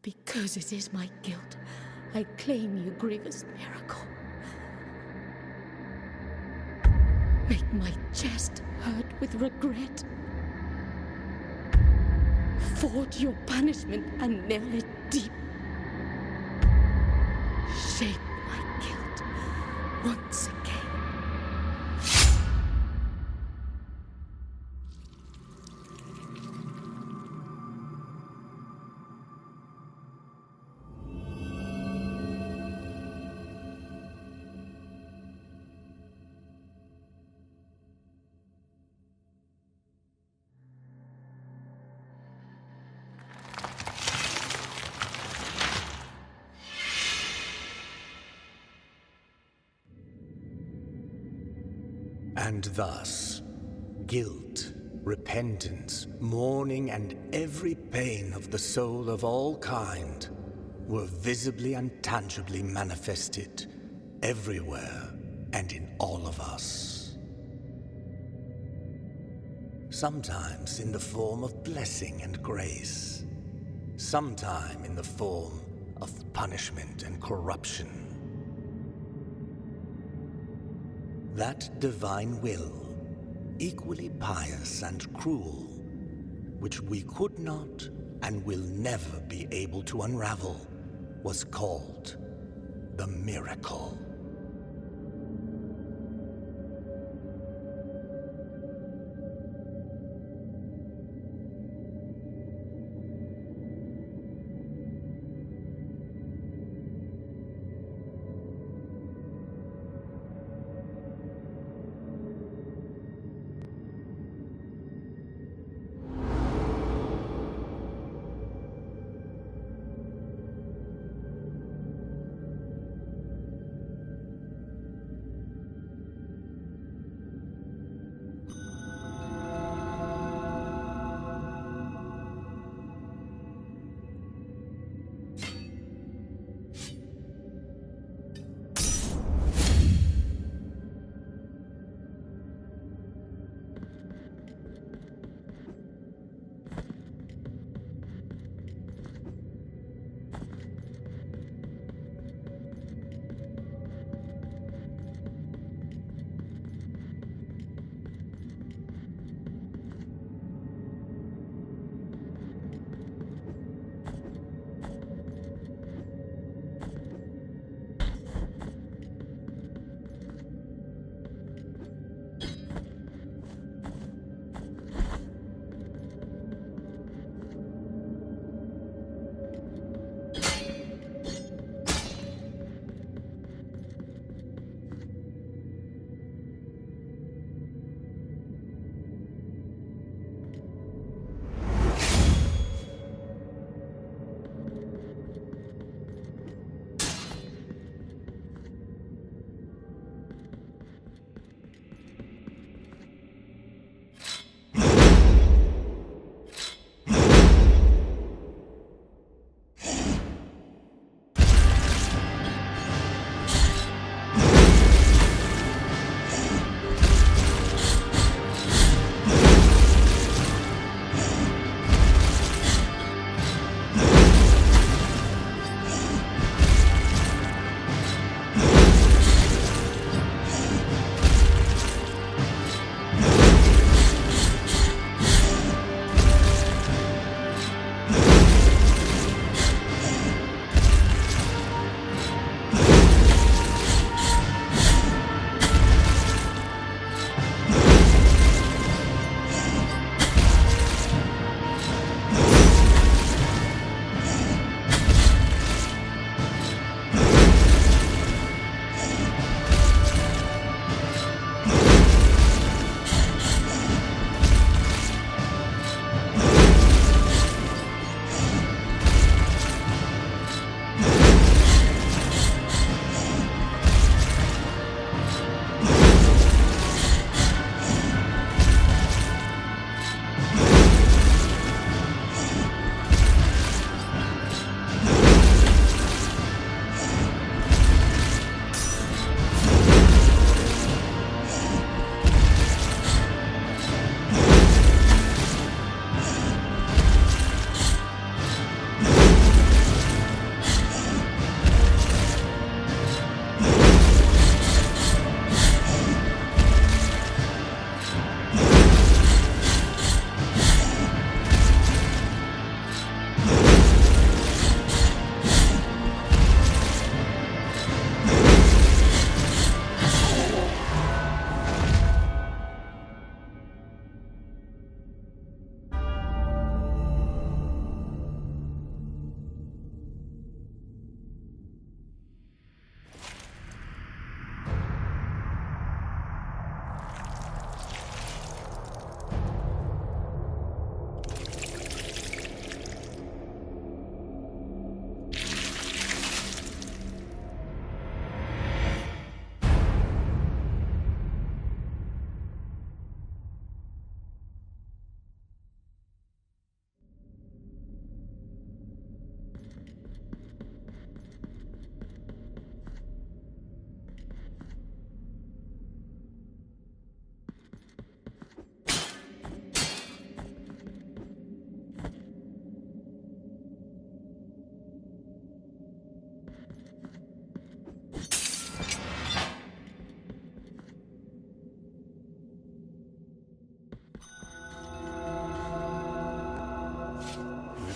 Because it is my guilt, I claim you, grievous miracle. Make my chest hurt with regret. Forge your punishment and nail it deep. Shape my guilt once again. And thus, guilt, repentance, mourning, and every pain of the soul of all kind were visibly and tangibly manifested everywhere and in all of us. Sometimes in the form of blessing and grace, sometime in the form of punishment and corruption. That divine will, equally pious and cruel, which we could not and will never be able to unravel, was called the miracle.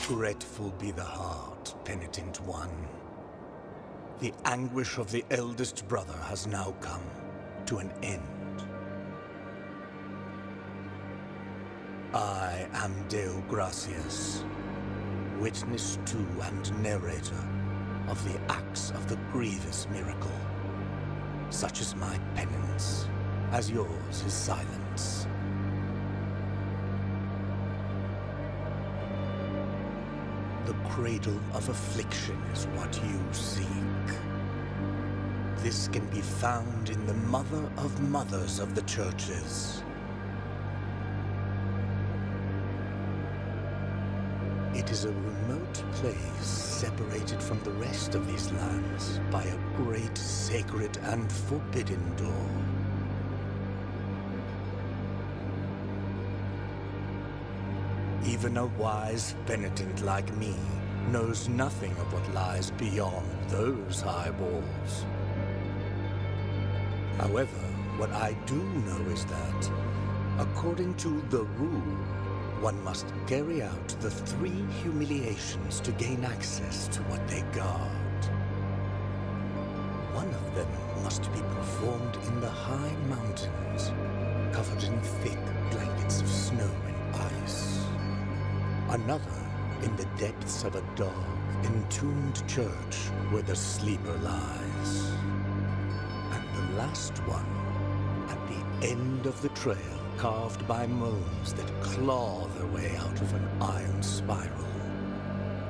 Regretful be the heart, penitent one. The anguish of the eldest brother has now come to an end. I am Deo Gracias, witness to and narrator of the acts of the grievous miracle. Such is my penance, as yours is silence. The cradle of affliction is what you seek. This can be found in the Mother of Mothers of the Churches. It is a remote place separated from the rest of these lands by a great sacred and forbidden door. Even a wise penitent like me knows nothing of what lies beyond those high walls. However, what I do know is that, according to the rule, one must carry out the 3 humiliations to gain access to what they guard. One of them must be performed in the high mountains, covered in thick blankets of snow and ice. Another in the depths of a dark, entombed church where the sleeper lies. And the last one at the end of the trail, carved by moans that claw their way out of an iron spiral,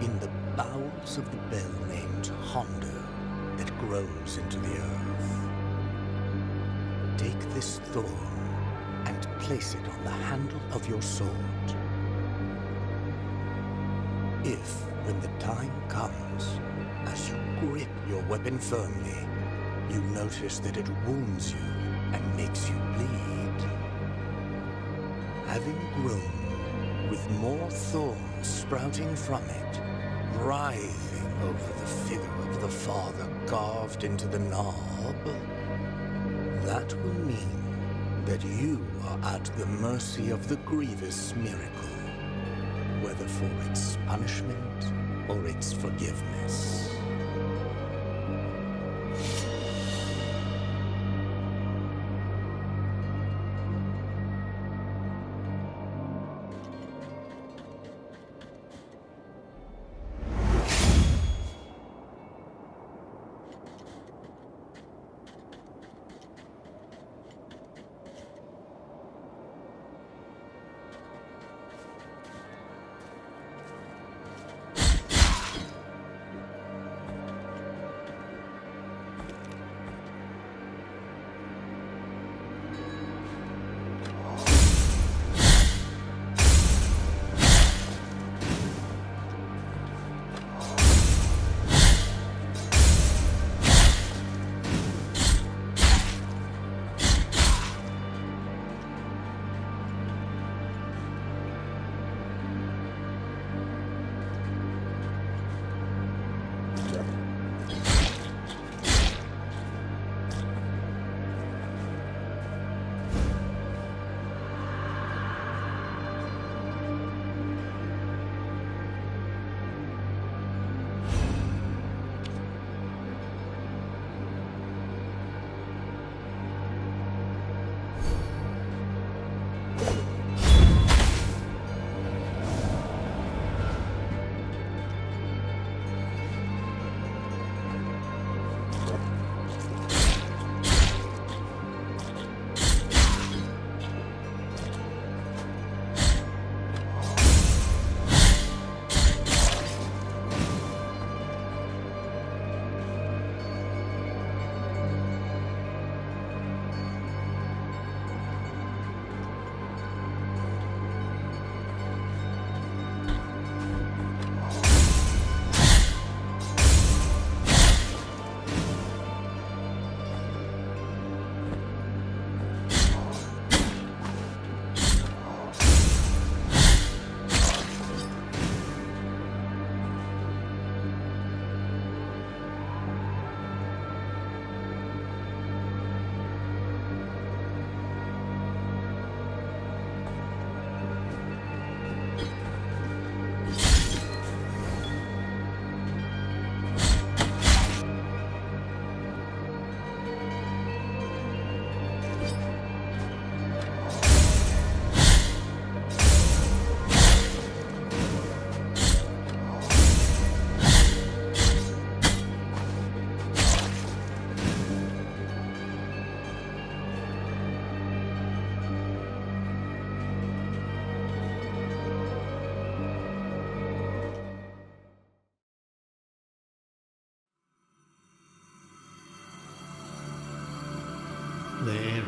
in the bowels of the bell named Hondo that grows into the earth. Take this thorn and place it on the handle of your sword. If, when the time comes, as you grip your weapon firmly, you notice that it wounds you and makes you bleed, having grown with more thorns sprouting from it, writhing over the figure of the Father carved into the knob, that will mean that you are at the mercy of the grievous miracle, whether for its punishment or its forgiveness.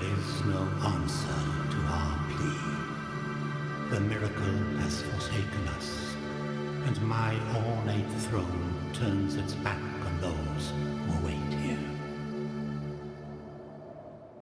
There is no answer to our plea. The miracle has forsaken us, and my ornate throne turns its back on those who wait here.